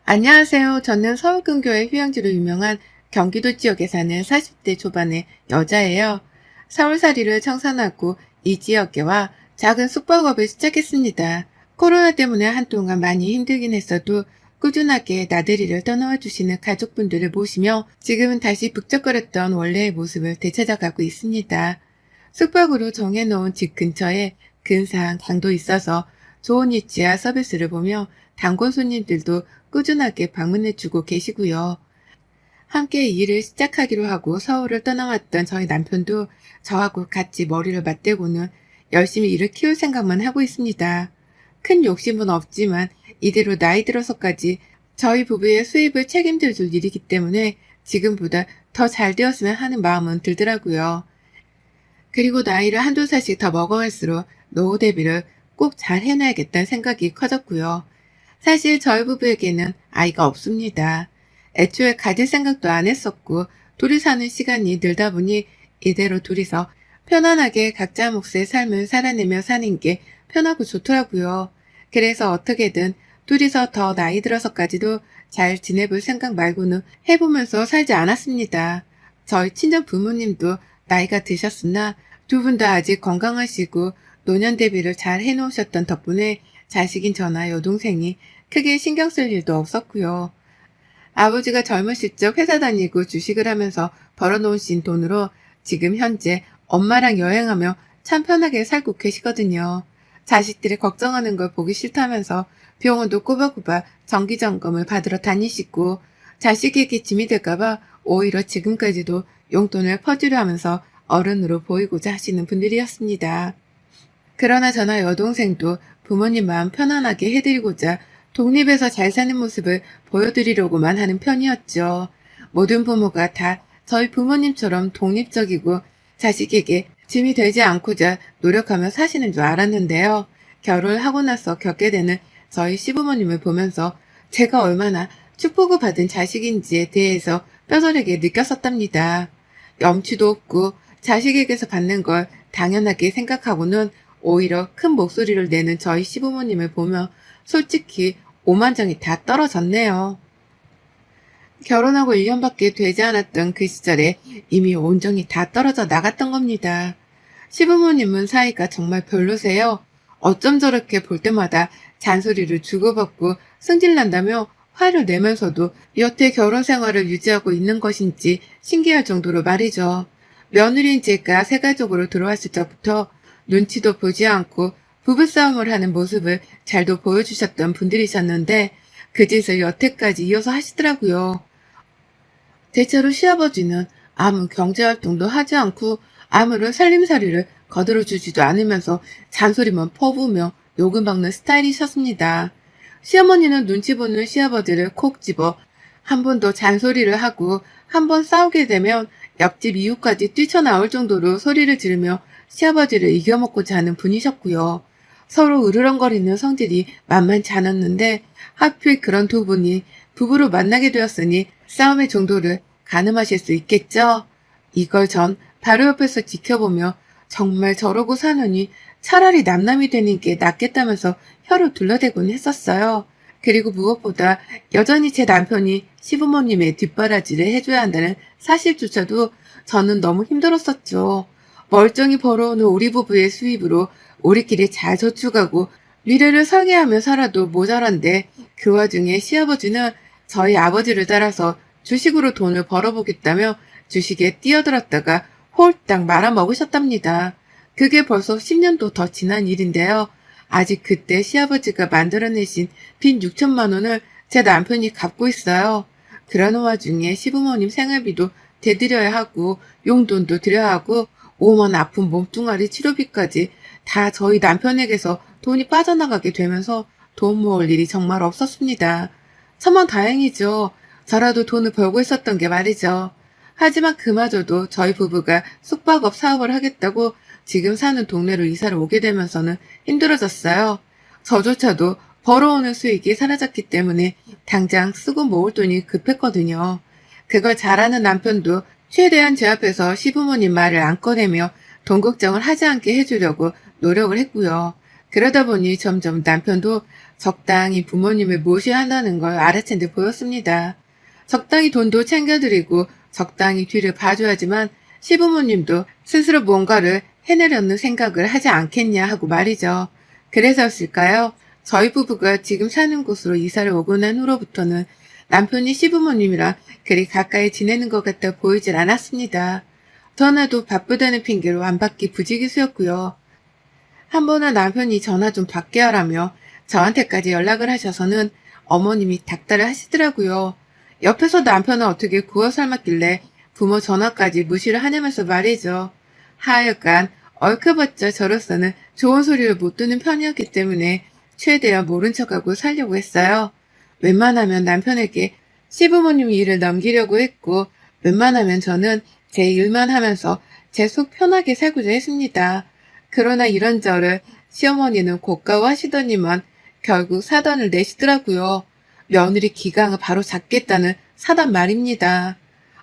안녕하세요. 저는 서울 근교의 휴양지로 유명한 경기도 지역에 사는 40대 초반의 여자예요. 서울살이를 청산하고 이 지역에 와 작은 숙박업을 시작했습니다. 코로나 때문에 한동안 많이 힘들긴 했어도 꾸준하게 나들이를 떠나와 주시는 가족분들을 모시며 지금은 다시 북적거렸던 원래의 모습을 되찾아가고 있습니다. 숙박으로 정해놓은 집 근처에 근사한 강도 있어서 좋은 위치와 서비스를 보며 단골 손님들도 꾸준하게 방문해주고 계시고요. 함께 일을 시작하기로 하고 서울을 떠나왔던 저희 남편도 저하고 같이 머리를 맞대고는 열심히 일을 키울 생각만 하고 있습니다. 큰 욕심은 없지만 이대로 나이 들어서까지 저희 부부의 수입을 책임져 줄 일이기 때문에 지금보다 더 잘 되었으면 하는 마음은 들더라고요. 그리고 나이를 한두 살씩 더 먹어갈수록 노후 대비를 꼭 잘 해놔야겠다는 생각이 커졌고요. 사실 저희 부부에게는 아이가 없습니다. 애초에 가질 생각도 안 했었고 둘이 사는 시간이 늘다 보니 이대로 둘이서 편안하게 각자 몫의 삶을 살아내며 사는 게 편하고 좋더라고요. 그래서 어떻게든 둘이서 더 나이 들어서까지도 잘 지내볼 생각 말고는 해보면서 살지 않았습니다. 저희 친정 부모님도 나이가 드셨으나 두 분 다 아직 건강하시고 노년 대비를 잘 해놓으셨던 덕분에 자식인 저나 여동생이 크게 신경 쓸 일도 없었고요. 아버지가 젊으실 적 회사 다니고 주식을 하면서 벌어놓으신 돈으로 지금 현재 엄마랑 여행하며 참 편하게 살고 계시거든요. 자식들이 걱정하는 걸 보기 싫다면서 병원도 꼬박꼬박 정기점검을 받으러 다니시고 자식에게 짐이 될까봐 오히려 지금까지도 용돈을 퍼주려 하면서 어른으로 보이고자 하시는 분들이었습니다. 그러나 저나 여동생도 부모님 마음 편안하게 해드리고자 독립해서 잘 사는 모습을 보여드리려고만 하는 편이었죠. 모든 부모가 다 저희 부모님처럼 독립적이고 자식에게 짐이 되지 않고자 노력하며 사시는 줄 알았는데요. 결혼을 하고 나서 겪게 되는 저희 시부모님을 보면서 제가 얼마나 축복을 받은 자식인지에 대해서 뼈저리게 느꼈었답니다. 염치도 없고 자식에게서 받는 걸 당연하게 생각하고는 오히려 큰 목소리를 내는 저희 시부모님을 보며 솔직히 오만정이 다 떨어졌네요. 결혼하고 1년밖에 되지 않았던 그 시절에 이미 온정이 다 떨어져 나갔던 겁니다. 시부모님은 사이가 정말 별로세요. 어쩜 저렇게 볼 때마다 잔소리를 주고받고 승질난다며 화를 내면서도 여태 결혼 생활을 유지하고 있는 것인지 신기할 정도로 말이죠. 며느리인 제가 새 가족으로 들어왔을 적부터 눈치도 보지 않고 부부싸움을 하는 모습을 잘도 보여주셨던 분들이셨는데 그 짓을 여태까지 이어서 하시더라고요. 대체로 시아버지는 아무 경제활동도 하지 않고 아무런 살림살이를 거들어주지도 않으면서 잔소리만 퍼부으며 욕을 먹는 스타일이셨습니다. 시어머니는 눈치 보는 시아버지를 콕 집어 한 번 더 잔소리를 하고 한 번 싸우게 되면 옆집 이웃까지 뛰쳐나올 정도로 소리를 지르며 시아버지를 이겨먹고자 하는 분이셨고요. 서로 으르렁거리는 성질이 만만치 않았는데 하필 그런 두 분이 부부로 만나게 되었으니 싸움의 정도를 가늠하실 수 있겠죠? 이걸 전 바로 옆에서 지켜보며 정말 저러고 사느니 차라리 남남이 되는 게 낫겠다면서 혀를 둘러대곤 했었어요. 그리고 무엇보다 여전히 제 남편이 시부모님의 뒷바라지를 해줘야 한다는 사실조차도 저는 너무 힘들었었죠. 멀쩡히 벌어오는 우리 부부의 수입으로 우리끼리 잘 저축하고 미래를 설계하며 살아도 모자란데 그 와중에 시아버지는 저희 아버지를 따라서 주식으로 돈을 벌어보겠다며 주식에 뛰어들었다가 홀딱 말아먹으셨답니다. 그게 벌써 10년도 더 지난 일인데요. 아직 그때 시아버지가 만들어내신 빚 6천만 원을 제 남편이 갚고 있어요. 그러는 와중에 시부모님 생활비도 대드려야 하고 용돈도 드려야 하고 오만 아픈 몸뚱아리 치료비까지 다 저희 남편에게서 돈이 빠져나가게 되면서 돈 모을 일이 정말 없었습니다. 천만 다행이죠. 저라도 돈을 벌고 있었던 게 말이죠. 하지만 그마저도 저희 부부가 숙박업 사업을 하겠다고 지금 사는 동네로 이사를 오게 되면서는 힘들어졌어요. 저조차도 벌어오는 수익이 사라졌기 때문에 당장 쓰고 모을 돈이 급했거든요. 그걸 잘 아는 남편도 최대한 제 앞에서 시부모님 말을 안 꺼내며 돈 걱정을 하지 않게 해주려고 노력을 했고요. 그러다 보니 점점 남편도 적당히 부모님을 모셔야 한다는 걸 알아챈 듯 보였습니다. 적당히 돈도 챙겨드리고 적당히 뒤를 봐줘야지만 시부모님도 스스로 뭔가를 해내려는 생각을 하지 않겠냐 하고 말이죠. 그래서였을까요? 저희 부부가 지금 사는 곳으로 이사를 오고 난 후로부터는 남편이 시부모님이랑 그리 가까이 지내는 것 같아 보이질 않았습니다. 전화도 바쁘다는 핑계로 안 받기 부지기수였고요. 한 번은 남편이 전화 좀 받게 하라며 저한테까지 연락을 하셔서는 어머님이 닥달을 하시더라고요. 옆에서 남편은 어떻게 구워 삶았길래 부모 전화까지 무시를 하냐면서 말이죠. 하여간 얼크봤자 저로서는 좋은 소리를 못 듣는 편이었기 때문에 최대한 모른 척하고 살려고 했어요. 웬만하면 남편에게 시부모님 일을 넘기려고 했고 웬만하면 저는 제 일만 하면서 제 속 편하게 살고자 했습니다. 그러나 이런저런 시어머니는 고가워하시더니만 결국 사단을 내시더라고요. 며느리 기강을 바로 잡겠다는 사단 말입니다.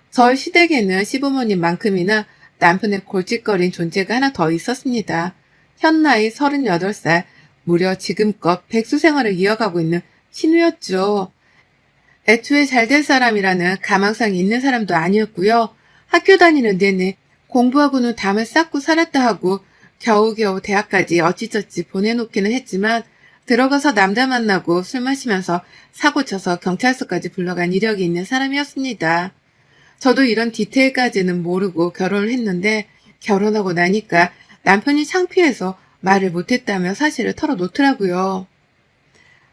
저희 시댁에는 시부모님만큼이나 남편의 골칫거린 존재가 하나 더 있었습니다. 현 나이 38살, 무려 지금껏 백수 생활을 이어가고 있는 신우였죠. 애초에 잘 될 사람이라는 가망상이 있는 사람도 아니었고요. 학교 다니는 내내 공부하고는 담을 쌓고 살았다 하고 겨우겨우 대학까지 어찌저찌 보내놓기는 했지만 들어가서 남자 만나고 술 마시면서 사고쳐서 경찰서까지 불러간 이력이 있는 사람이었습니다. 저도 이런 디테일까지는 모르고 결혼을 했는데 결혼하고 나니까 남편이 창피해서 말을 못했다며 사실을 털어놓더라고요.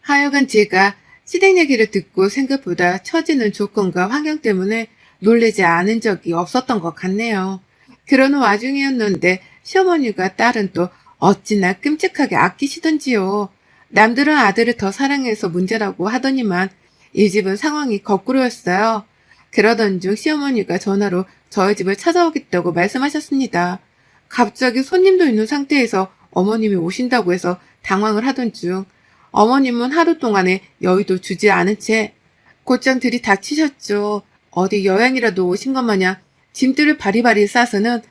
하여간 제가 시댁 얘기를 듣고 생각보다 처지는 조건과 환경 때문에 놀라지 않은 적이 없었던 것 같네요. 그러는 와중이었는데 시어머니가 딸은 또 어찌나 끔찍하게 아끼시던지요. 남들은 아들을 더 사랑해서 문제라고 하더니만 이 집은 상황이 거꾸로였어요. 그러던 중 시어머니가 전화로 저희 집을 찾아오겠다고 말씀하셨습니다. 갑자기 손님도 있는 상태에서 어머님이 오신다고 해서 당황을 하던 중 어머님은 하루 동안에 여의도 주지 않은 채 곧장 들이닥치셨죠. 어디 여행이라도 오신 것 마냥 짐들을 바리바리 싸서는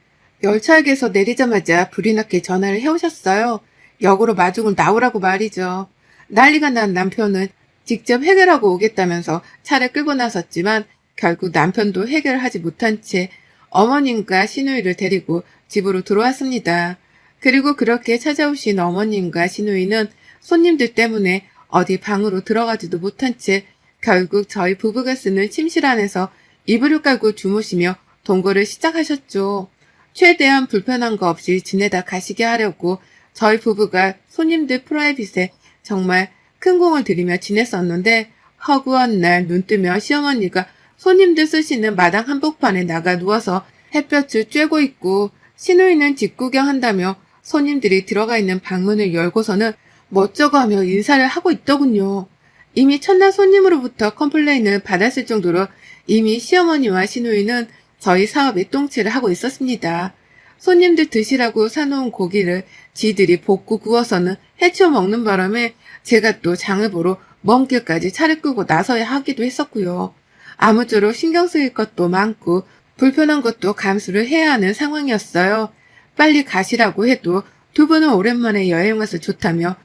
열차역에서 내리자마자 불이 나게 전화를 해오셨어요. 역으로 마중을 나오라고 말이죠. 난리가 난 남편은 직접 해결하고 오겠다면서 차를 끌고 나섰지만 결국 남편도 해결하지 못한 채 어머님과 시누이를 데리고 집으로 들어왔습니다. 그리고 그렇게 찾아오신 어머님과 시누이는 손님들 때문에 어디 방으로 들어가지도 못한 채 결국 저희 부부가 쓰는 침실 안에서 이불을 깔고 주무시며 동거를 시작하셨죠. 최대한 불편한 거 없이 지내다 가시게 하려고 저희 부부가 손님들 프라이빗에 정말 큰 공을 들이며 지냈었는데 허구한 날 눈 뜨면 시어머니가 손님들 쓰시는 마당 한복판에 나가 누워서 햇볕을 쬐고 있고 시누이는 집 구경한다며 손님들이 들어가 있는 방문을 열고서는 멋쩍어 하며 인사를 하고 있더군요. 이미 첫날 손님으로부터 컴플레인을 받았을 정도로 이미 시어머니와 시누이는 저희 사업에 똥칠을 하고 있었습니다. 손님들 드시라고 사놓은 고기를 지들이 볶고 구워서는 해치워 먹는 바람에 제가 또 장을 보러 먼 길까지 차를 끌고 나서야 하기도 했었고요. 아무쪼록 신경 쓰일 것도 많고 불편한 것도 감수를 해야 하는 상황이었어요. 빨리 가시라고 해도 두 분은 오랜만에 여행 와서 좋다며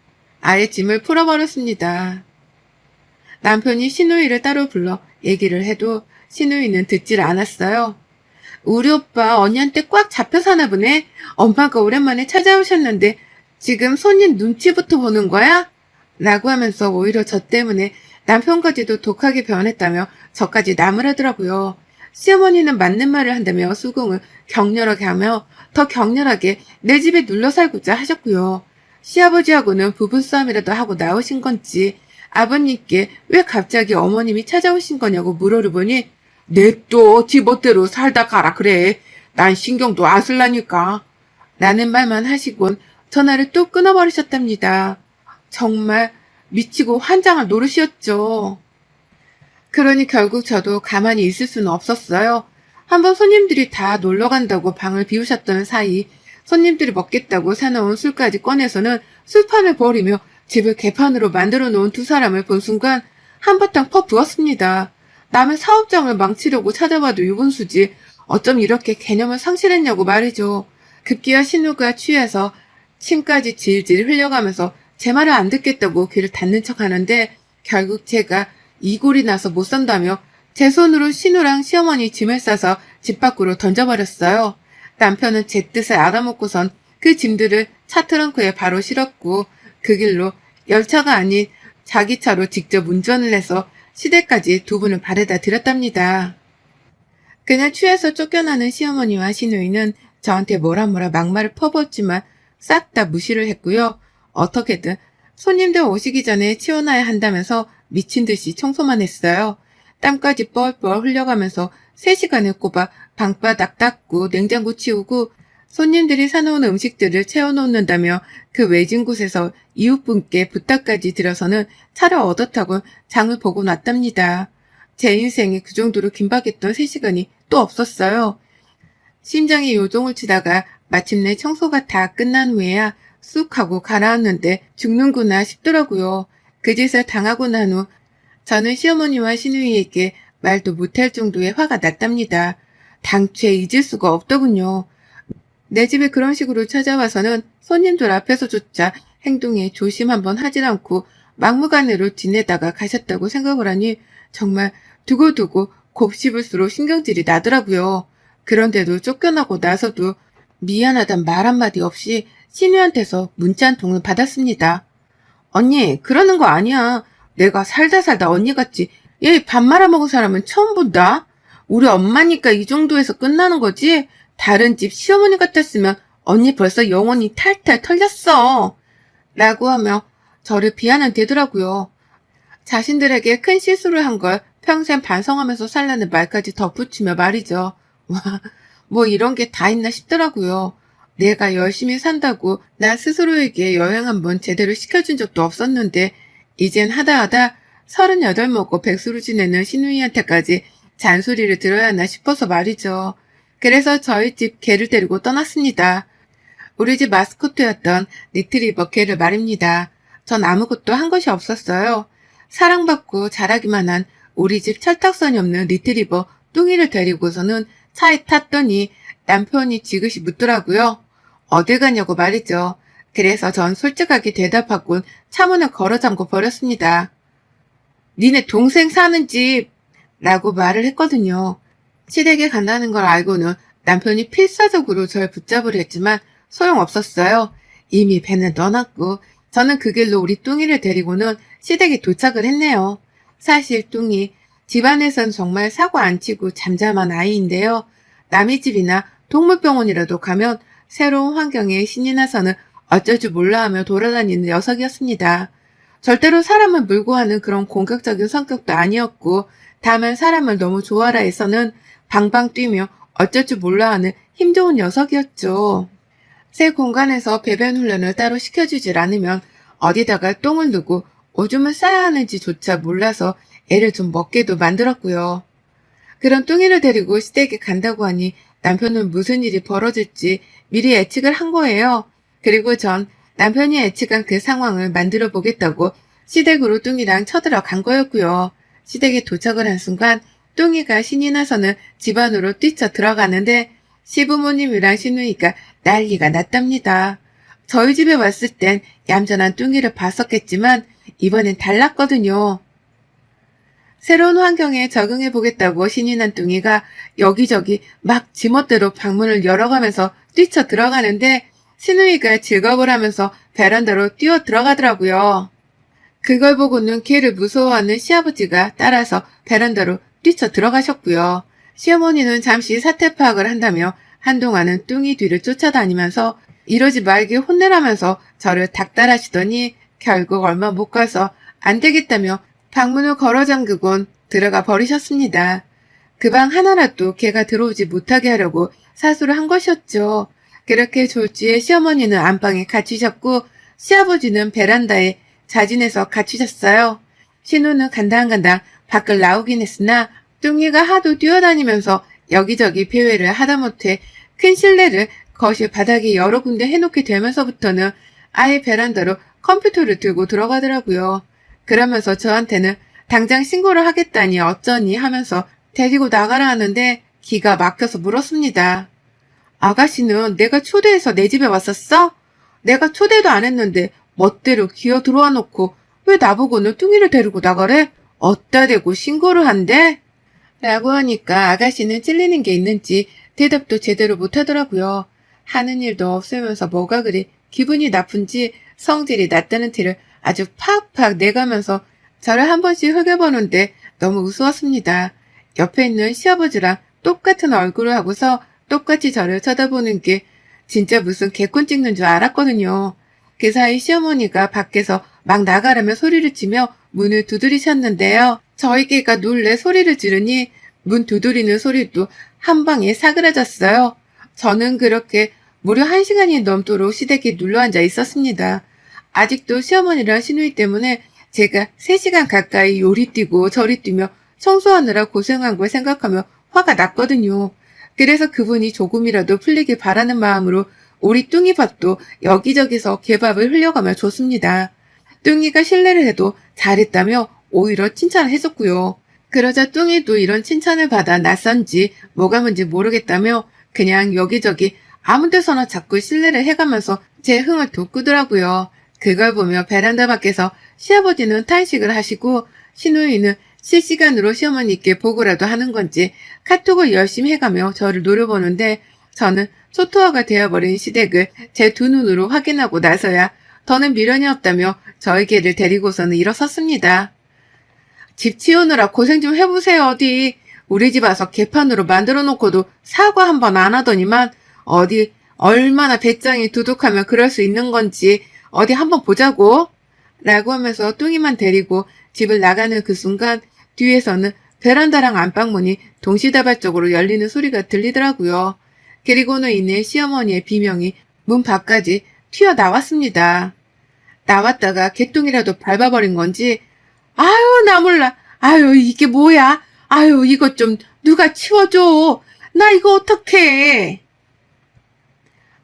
아예 짐을 풀어버렸습니다. 남편이 시누이를 따로 불러 얘기를 해도 시누이는 듣질 않았어요. 우리 오빠 언니한테 꽉 잡혀 사나 보네. 엄마가 오랜만에 찾아오셨는데 지금 손님 눈치부터 보는 거야? 라고 하면서 오히려 저 때문에 남편까지도 독하게 변했다며 저까지 나무라더라고요. 시어머니는 맞는 말을 한다며 수긍을 격렬하게 하며 더 격렬하게 내 집에 눌러 살고자 하셨고요. 시아버지하고는 부부싸움이라도 하고 나오신 건지 아버님께 왜 갑자기 어머님이 찾아오신 거냐고 물어보니 냅둬 지멋대로 살다 가라 그래. 난 신경도 안 쓸라니까. 라는 말만 하시곤 전화를 또 끊어버리셨답니다. 정말 미치고 환장할 노릇이었죠. 그러니 결국 저도 가만히 있을 수는 없었어요. 한번 손님들이 다 놀러 간다고 방을 비우셨던 사이 손님들이 먹겠다고 사놓은 술까지 꺼내서는 술판을 버리며 집을 개판으로 만들어 놓은 두 사람을 본 순간 한바탕 퍼 부었습니다. 남의 사업장을 망치려고 찾아봐도 유분수지 어쩜 이렇게 개념을 상실했냐고 말이죠. 급기야 신우가 취해서 침까지 질질 흘려가면서 제 말을 안 듣겠다고 귀를 닫는 척 하는데 결국 제가 이골이 나서 못 산다며 제 손으로 신우랑 시어머니 짐을 싸서 집 밖으로 던져버렸어요. 남편은 제 뜻을 알아먹고선 그 짐들을 차 트렁크에 바로 실었고 그 길로 열차가 아닌 자기 차로 직접 운전을 해서 시댁까지 두 분을 바래다 드렸답니다. 그날 취해서 쫓겨나는 시어머니와 시누이는 저한테 뭐라 막말을 퍼부었지만 싹 다 무시를 했고요. 어떻게든 손님들 오시기 전에 치워놔야 한다면서 미친 듯이 청소만 했어요. 땀까지 뻘뻘 흘려가면서 3시간을 꼽아 방바닥 닦고 냉장고 치우고 손님들이 사놓은 음식들을 채워놓는다며 그 외진 곳에서 이웃분께 부탁까지 드려서는 차를 얻어 타고 장을 보고 났답니다. 제 인생에 그 정도로 긴박했던 3시간이 또 없었어요. 심장이 요동을 치다가 마침내 청소가 다 끝난 후에야 쑥 하고 가라앉는데 죽는구나 싶더라고요. 그 짓을 당하고 난 후 저는 시어머니와 시누이에게 말도 못할 정도의 화가 났답니다. 당최 잊을 수가 없더군요. 내 집에 그런 식으로 찾아와서는 손님들 앞에서조차 행동에 조심 한번 하질 않고 막무가내로 지내다가 가셨다고 생각을 하니 정말 두고두고 곱씹을수록 신경질이 나더라고요. 그런데도 쫓겨나고 나서도 미안하단 말 한마디 없이 신우한테서 문자 한 통을 받았습니다. 언니, 그러는 거 아니야. 내가 살다 언니같이 얘 밥 말아먹은 사람은 처음 본다. 우리 엄마니까 이 정도에서 끝나는 거지. 다른 집 시어머니 같았으면 언니 벌써 영혼이 탈탈 털렸어. 라고 하며 저를 비하는 되더라고요. 자신들에게 큰 실수를 한 걸 평생 반성하면서 살라는 말까지 덧붙이며 말이죠. 와, 뭐 이런 게 다 있나 싶더라고요. 내가 열심히 산다고 나 스스로에게 여행 한번 제대로 시켜준 적도 없었는데 이젠 하다 38 먹고 백수로 지내는 시누이한테까지 잔소리를 들어야 하나 싶어서 말이죠. 그래서 저희 집 개를 데리고 떠났습니다. 우리 집 마스코트였던 리트리버 개를 말입니다. 전 아무것도 한 것이 없었어요. 사랑받고 자라기만 한 우리 집 철딱선이 없는 리트리버 뚱이를 데리고서는 차에 탔더니 남편이 지그시 묻더라고요. 어딜 가냐고 말이죠. 그래서 전 솔직하게 대답하곤 차문을 걸어 잠궈 버렸습니다. 니네 동생 사는 집! 라고 말을 했거든요. 시댁에 간다는 걸 알고는 남편이 필사적으로 절 붙잡으려 했지만 소용없었어요. 이미 배는 떠났고 저는 그 길로 우리 뚱이를 데리고는 시댁에 도착을 했네요. 사실 뚱이 집안에선 정말 사고 안 치고 잠잠한 아이인데요. 남의 집이나 동물병원이라도 가면 새로운 환경에 신이 나서는 어쩔 줄 몰라 하며 돌아다니는 녀석이었습니다. 절대로 사람을 물고 하는 그런 공격적인 성격도 아니었고 다만 사람을 너무 좋아라 해서는 방방 뛰며 어쩔 줄 몰라 하는 힘 좋은 녀석이었죠. 새 공간에서 배변 훈련을 따로 시켜주질 않으면 어디다가 똥을 누고 오줌을 싸야 하는지조차 몰라서 애를 좀 먹게도 만들었고요. 그런 뚱이를 데리고 시댁에 간다고 하니 남편은 무슨 일이 벌어질지 미리 예측을 한 거예요. 그리고 전 남편이 예측한 그 상황을 만들어 보겠다고 시댁으로 뚱이랑 쳐들어간 거였고요. 시댁에 도착을 한 순간 뚱이가 신이 나서는 집 안으로 뛰쳐 들어가는데 시부모님이랑 시누이가 난리가 났답니다. 저희 집에 왔을 땐 얌전한 뚱이를 봤었겠지만 이번엔 달랐거든요. 새로운 환경에 적응해 보겠다고 신이 난 뚱이가 여기저기 막 지멋대로 방문을 열어가면서 뛰쳐 들어가는데 시누이가 즐거움을 하면서 베란다로 뛰어 들어가더라고요. 그걸 보고는 걔를 무서워하는 시아버지가 따라서 베란다로 뛰쳐 들어가셨고요. 시어머니는 잠시 사태 파악을 한다며 한동안은 뚱이 뒤를 쫓아다니면서 이러지 말게 혼내라면서 저를 닥달하시더니 결국 얼마 못 가서 안 되겠다며 방문을 걸어 잠그곤 들어가 버리셨습니다. 그 방 하나라도 걔가 들어오지 못하게 하려고 사수를 한 것이었죠. 그렇게 졸지에 시어머니는 안방에 갇히셨고 시아버지는 베란다에 자진해서 갇히셨어요. 신우는 간당간당 밖을 나오긴 했으나 뚱이가 하도 뛰어다니면서 여기저기 배회를 하다못해 큰 실내를 거실 바닥에 여러 군데 해놓게 되면서부터는 아예 베란다로 컴퓨터를 들고 들어가더라고요. 그러면서 저한테는 당장 신고를 하겠다니 어쩌니 하면서 데리고 나가라 하는데 기가 막혀서 물었습니다. 아가씨는 내가 초대해서 내 집에 왔었어? 내가 초대도 안 했는데 멋대로 기어 들어와 놓고 왜 나보고는 뚱이를 데리고 나가래? 어따 대고 신고를 한대? 라고 하니까 아가씨는 찔리는 게 있는지 대답도 제대로 못하더라고요. 하는 일도 없으면서 뭐가 그리 기분이 나쁜지 성질이 났다는 티를 아주 팍팍 내가면서 저를 한 번씩 흘겨보는데 너무 우스웠습니다. 옆에 있는 시아버지랑 똑같은 얼굴을 하고서 똑같이 저를 쳐다보는 게 진짜 무슨 개콘 찍는 줄 알았거든요. 그 사이 시어머니가 밖에서 막 나가라며 소리를 치며 문을 두드리셨는데요. 저희개가 놀래 소리를 지르니 문 두드리는 소리도 한 방에 사그라졌어요. 저는 그렇게 무려 1시간이 넘도록 시댁에 눌러앉아 있었습니다. 아직도 시어머니랑 시누이 때문에 제가 3시간 가까이 요리 뛰고 저리 뛰며 청소하느라 고생한 걸 생각하며 화가 났거든요. 그래서 그분이 조금이라도 풀리길 바라는 마음으로 우리 뚱이밥도 여기저기서 개밥을 흘려가며 줬습니다. 뚱이가 실례를 해도 잘했다며 오히려 칭찬을 해줬고요. 그러자 뚱이도 이런 칭찬을 받아 낯선지 뭐가 뭔지 모르겠다며 그냥 여기저기 아무 데서나 자꾸 실례를 해가면서 제 흥을 돋구더라고요. 그걸 보며 베란다 밖에서 시아버지는 탄식을 하시고 시누이는 실시간으로 시어머니께 보고라도 하는 건지 카톡을 열심히 해가며 저를 노려보는데 저는 초토화가 되어버린 시댁을 제 두 눈으로 확인하고 나서야 더는 미련이 없다며 저희 개를 데리고서는 일어섰습니다. 집 치우느라 고생 좀 해보세요 어디. 우리 집 와서 개판으로 만들어 놓고도 사과 한 번 안 하더니만 어디 얼마나 배짱이 두둑하면 그럴 수 있는 건지 어디 한번 보자고. 라고 하면서 뚱이만 데리고 집을 나가는 그 순간 뒤에서는 베란다랑 안방문이 동시다발적으로 열리는 소리가 들리더라고요. 그리고는 이내 시어머니의 비명이 문 밖까지 튀어나왔습니다. 나왔다가 개똥이라도 밟아버린 건지 아유 나 몰라. 아유 이게 뭐야. 아유 이것 좀 누가 치워줘. 나 이거 어떡해.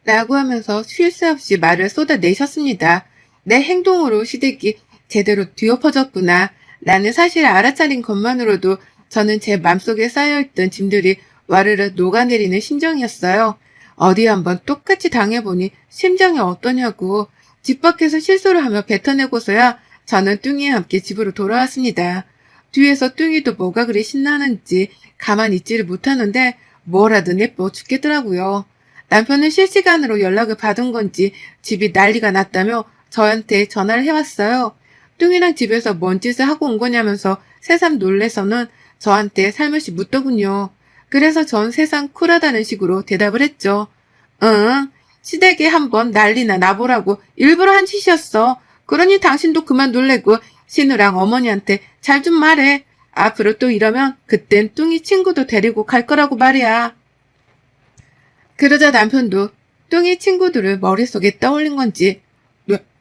라고 하면서 쉴 새 없이 말을 쏟아내셨습니다. 내 행동으로 시댁이 제대로 뒤엎어졌구나. 라는 사실을 알아차린 것만으로도 저는 제 맘속에 쌓여있던 짐들이 와르르 녹아내리는 심정이었어요. 어디 한번 똑같이 당해보니 심정이 어떠냐고. 집 밖에서 실수를 하며 뱉어내고서야 저는 뚱이와 함께 집으로 돌아왔습니다. 뒤에서 뚱이도 뭐가 그리 신나는지 가만히 있지를 못하는데 뭐라도 예뻐 죽겠더라고요. 남편은 실시간으로 연락을 받은 건지 집이 난리가 났다며 저한테 전화를 해왔어요. 뚱이랑 집에서 뭔 짓을 하고 온 거냐면서 새삼 놀래서는 저한테 살며시 묻더군요. 그래서 전 세상 쿨하다는 식으로 대답을 했죠. 응, 시댁에 한번 난리나 나보라고 일부러 한 짓이었어. 그러니 당신도 그만 놀래고 신우랑 어머니한테 잘 좀 말해. 앞으로 또 이러면 그땐 뚱이 친구도 데리고 갈 거라고 말이야. 그러자 남편도 뚱이 친구들을 머릿속에 떠올린 건지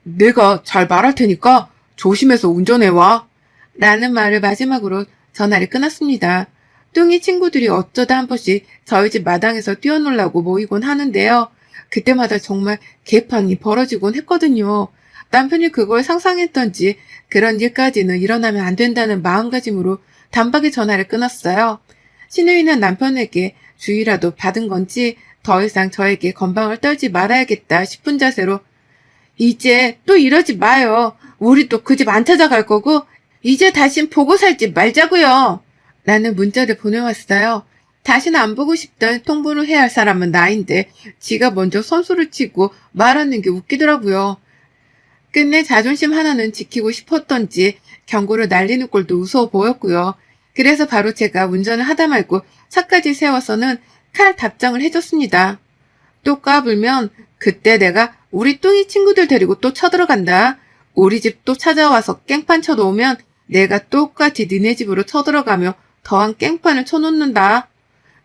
내가 잘 말할 테니까 조심해서 운전해와. 라는 말을 마지막으로 전화를 끊었습니다. 뚱이 친구들이 어쩌다 한 번씩 저희 집 마당에서 뛰어놀라고 모이곤 하는데요. 그때마다 정말 개판이 벌어지곤 했거든요. 남편이 그걸 상상했던지 그런 일까지는 일어나면 안 된다는 마음가짐으로 단박에 전화를 끊었어요. 시누이는 남편에게 주의라도 받은 건지 더 이상 저에게 건방을 떨지 말아야겠다 싶은 자세로 이제 또 이러지 마요. 우리 또 그 집 안 찾아갈 거고 이제 다신 보고 살지 말자고요. 라는 문자를 보내왔어요. 다시는 안 보고 싶다 통보를 해야 할 사람은 나인데 지가 먼저 선수를 치고 말하는 게 웃기더라고요. 끝내 자존심 하나는 지키고 싶었던지 경고를 날리는 꼴도 우스워 보였고요. 그래서 바로 제가 운전을 하다 말고 차까지 세워서는 칼 답장을 해줬습니다. 또 까불면 그때 내가 우리 뚱이 친구들 데리고 또 쳐들어간다. 우리 집 또 찾아와서 깽판 쳐놓으면 내가 똑같이 니네 집으로 쳐들어가며 더한 깽판을 쳐놓는다.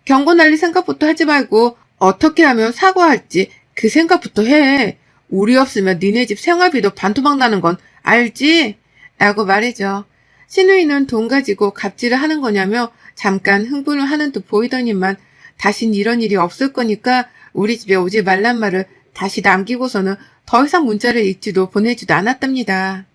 경고 날릴 생각부터 하지 말고 어떻게 하면 사과할지 그 생각부터 해. 우리 없으면 니네 집 생활비도 반토막 나는 건 알지? 라고 말이죠. 시누이는 돈 가지고 갑질을 하는 거냐며 잠깐 흥분을 하는 듯 보이더니만 다신 이런 일이 없을 거니까 우리 집에 오지 말란 말을 다시 남기고서는 더 이상 문자를 읽지도 보내지도 않았답니다.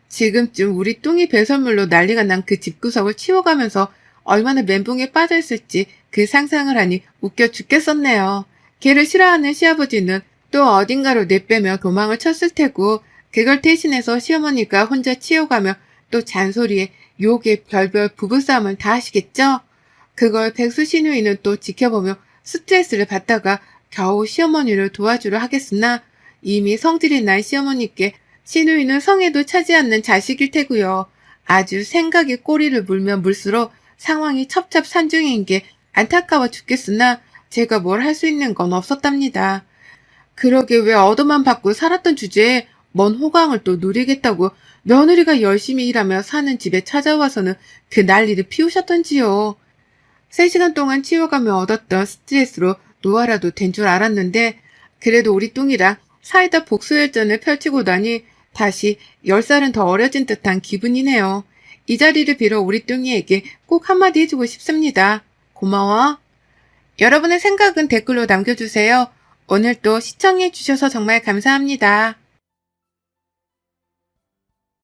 지금쯤 우리 뚱이 배설물로 난리가 난 그 집구석을 치워가면서 얼마나 멘붕에 빠져있을지 그 상상을 하니 웃겨 죽겠었네요. 걔를 싫어하는 시아버지는 또 어딘가로 내빼며 도망을 쳤을 테고 그걸 대신해서 시어머니가 혼자 치워가며 또 잔소리에 욕에 별별 부부싸움을 다 하시겠죠? 그걸 백수 시누이는 또 지켜보며 스트레스를 받다가 겨우 시어머니를 도와주려 하겠으나 이미 성질이 난 시어머니께 시누이는 성에도 차지 않는 자식일 테고요. 아주 생각에 꼬리를 물면 물수록 상황이 첩첩산중인 게 안타까워 죽겠으나 제가 뭘 할 수 있는 건 없었답니다. 그러게 왜 얻어만 받고 살았던 주제에 먼 호강을 또 누리겠다고 며느리가 열심히 일하며 사는 집에 찾아와서는 그 난리를 피우셨던지요. 3시간 동안 치워가며 얻었던 스트레스로 노화라도 된 줄 알았는데 그래도 우리 뚱이랑 사이다 복수열전을 펼치고 나니 다시 10살은 더 어려진 듯한 기분이네요. 이 자리를 빌어 우리 뚱이에게 꼭 한마디 해주고 싶습니다. 고마워. 여러분의 생각은 댓글로 남겨주세요. 오늘도 시청해주셔서 정말 감사합니다.